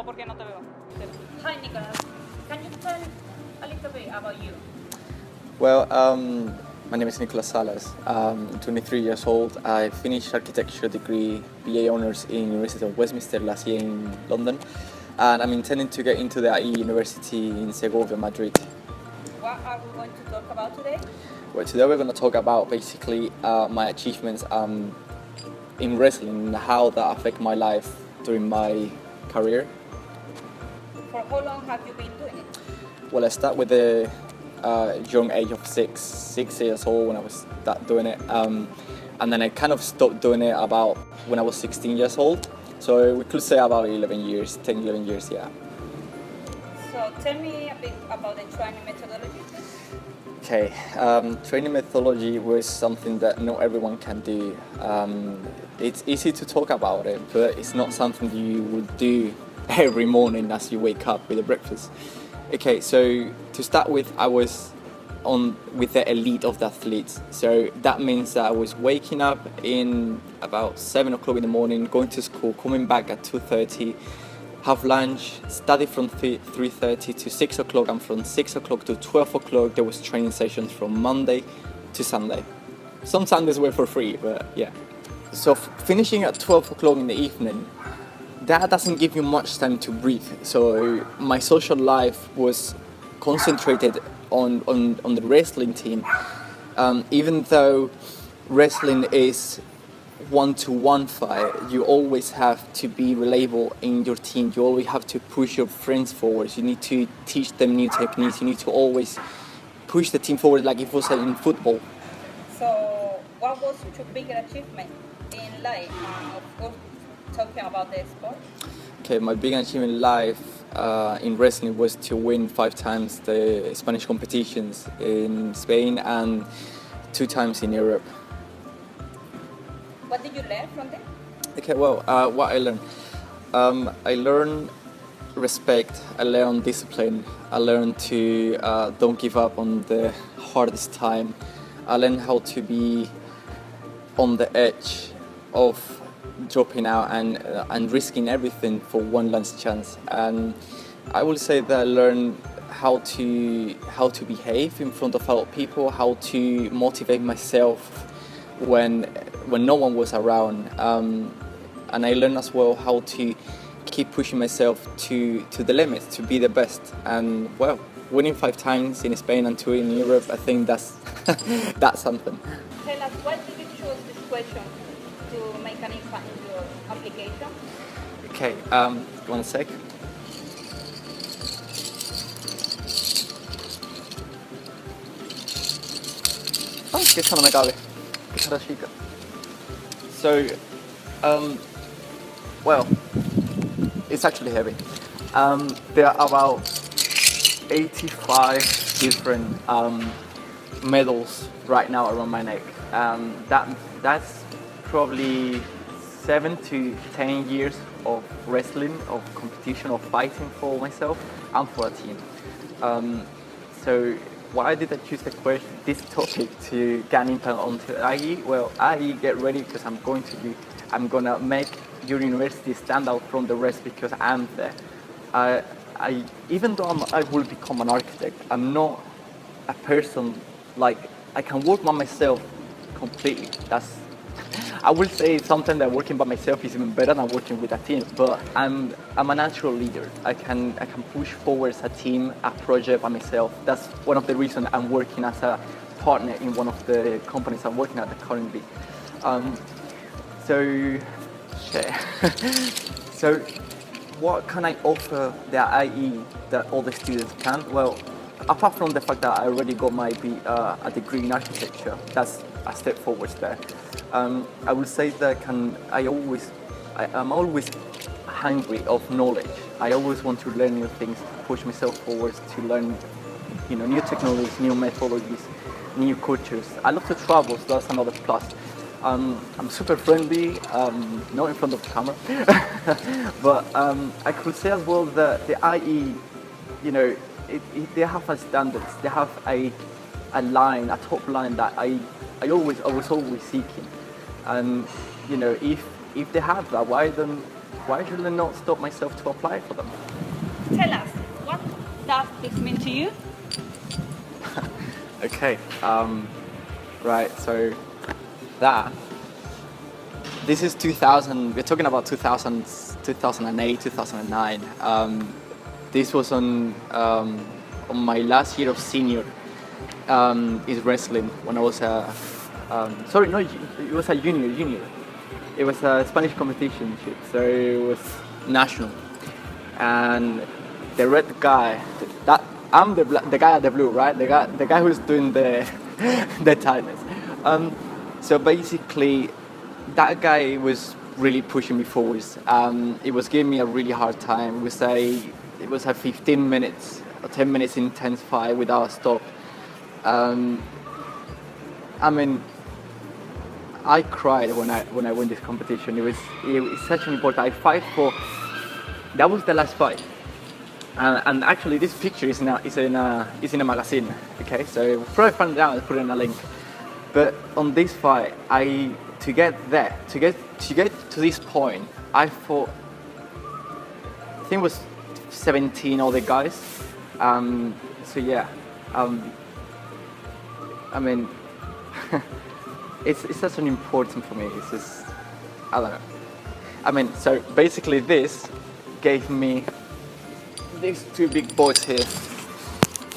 no, porque no te veo. Hi, Nicolas. Can you tell a little bit about you? Well, my name is Nicolas Salas. I'm 23 years old. I finished architecture degree, BA honours in University of Westminster last year in London, and I'm intending to get into the IE University in Segovia, Madrid. What are we going to talk about today? Well, today we're going to talk about basically my achievements in wrestling and how that affect my life during my career. For how long have you been doing it? Well, I started with the young age of six years old when I was doing it, and then I kind of stopped doing it about when I was 16 years old. So we could say about 11 years, yeah. So tell me a bit about the training methodology, please. Okay, training methodology was something that not everyone can do. It's easy to talk about it, but it's not something you would do every morning as you wake up with a breakfast. Okay, so to start with, I was with the elite of the athletes. So that means that I was waking up in about 7 o'clock in the morning, going to school, coming back at 2:30, have lunch, study from 3:30 to 6 o'clock, and from 6 o'clock to 12 o'clock there was training sessions from Monday to Sunday. Some Sundays were for free, but yeah. So finishing at 12 o'clock in the evening, that doesn't give you much time to breathe. So my social life was concentrated on the wrestling team. Even though wrestling is one-to-one fight, you always have to be reliable in your team. You always have to push your friends forward. You need to teach them new techniques. You need to always push the team forward like it was in football. So what was your bigger achievement in life? Of course, talking about the sport. Okay, my big achievement in life in wrestling was to win 5 times the Spanish competitions in Spain and 2 times in Europe. What did you learn from them? Okay, well, what I learned respect, I learned discipline, I learned to don't give up on the hardest time, I learned how to be on the edge of dropping out and risking everything for one last chance. And I will say that I learned how to behave in front of other people, how to motivate myself when no one was around, and I learned as well how to keep pushing myself to the limits, to be the best. And well, winning 5 times in Spain and 2 in Europe, I think that's that's something. Tell us, why did you choose this question to make an impact in your application? Okay, 1 sec. Ay, que esto no me cabe. Qué cara chica. So, well, it's actually heavy. There are about 85 different medals right now around my neck. That's probably 7 to 10 years of wrestling, of competition, of fighting for myself and for a team. So why did I choose this topic to get an impact onto IE? Well, IE, get ready, because I'm gonna make your university stand out from the rest because I'm there. Even though I will become an architect, I'm not a person like I can work by myself completely. I will say sometimes that working by myself is even better than working with a team. But I'm a natural leader. I can push forward a team, a project by myself. That's one of the reasons I'm working as a partner in one of the companies I'm working at currently. So what can I offer the IE that all the students can? Well, apart from the fact that I already got a degree in architecture, that's a step forward there. I will say that I'm always hungry of knowledge. I always want to learn new things, push myself forward to learn, new technologies, new methodologies, new cultures. I love to travel, so that's another plus. I'm super friendly, not in front of the camera, but I could say as well that the IE, they have a standards, they have a top line that I was always seeking, and if they have that, why don't why should I not stop myself to apply for them? Tell us, what does this mean to you? Okay, right, so this is 2000, we're talking about 2000, 2008, 2009. This was on my last year of senior in wrestling when I was it was a junior. It was a Spanish competition, so it was national. And the red guy, I'm the guy at the blue, right? The guy who's doing the the tightness. So basically, that guy was really pushing me forwards. It was giving me a really hard time. It was a 15 minutes or 10 minutes intense fight without a stop. I mean, I cried when I won this competition. It was such an important. I fight for. That was the last fight. And actually, this picture is in a magazine. Okay, so probably find it out and put it in a link. But on this fight, to get to this point, I fought. I think it was 17 other guys. So yeah, I mean, it's such an important for me. It's just, I don't know. I mean, so basically, this gave me these two big boys here.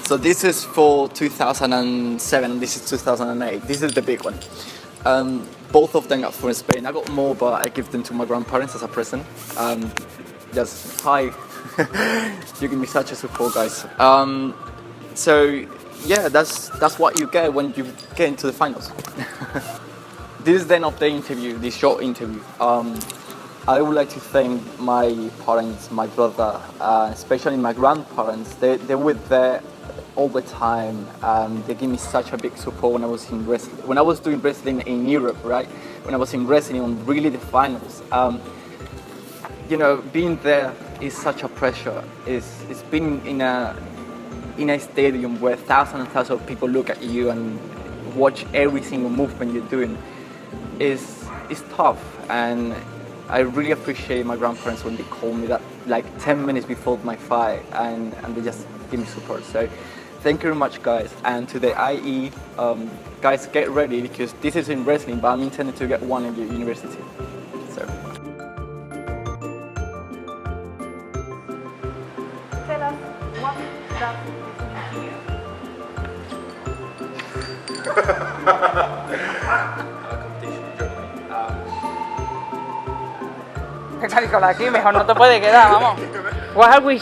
So this is for 2007, this is 2008. This is the big one. Both of them are from Spain. I got more, but I give them to my grandparents as a present. Just hi. You give me such a support, guys. So yeah, that's what you get when you get into the finals. This is the end of the interview, this short interview. I would like to thank my parents, my brother, especially my grandparents. They were there all the time. They gave me such a big support when I was in wrestling. When I was doing wrestling in Europe, right? When I was in wrestling on really the finals. You know, being there is such a pressure. It's been in a stadium where thousands and thousands of people look at you and watch every single movement you're doing. It's tough, and I really appreciate my grandparents when they called me that like 10 minutes before my fight, and they just give me support. So thank you very much, guys. And to the IE, guys, get ready because this is in wrestling, but I'm intending to get one in the university. So. Tell us, what does this mean to you? Nicolás, aquí mejor no te puede quedar, vamos. What have we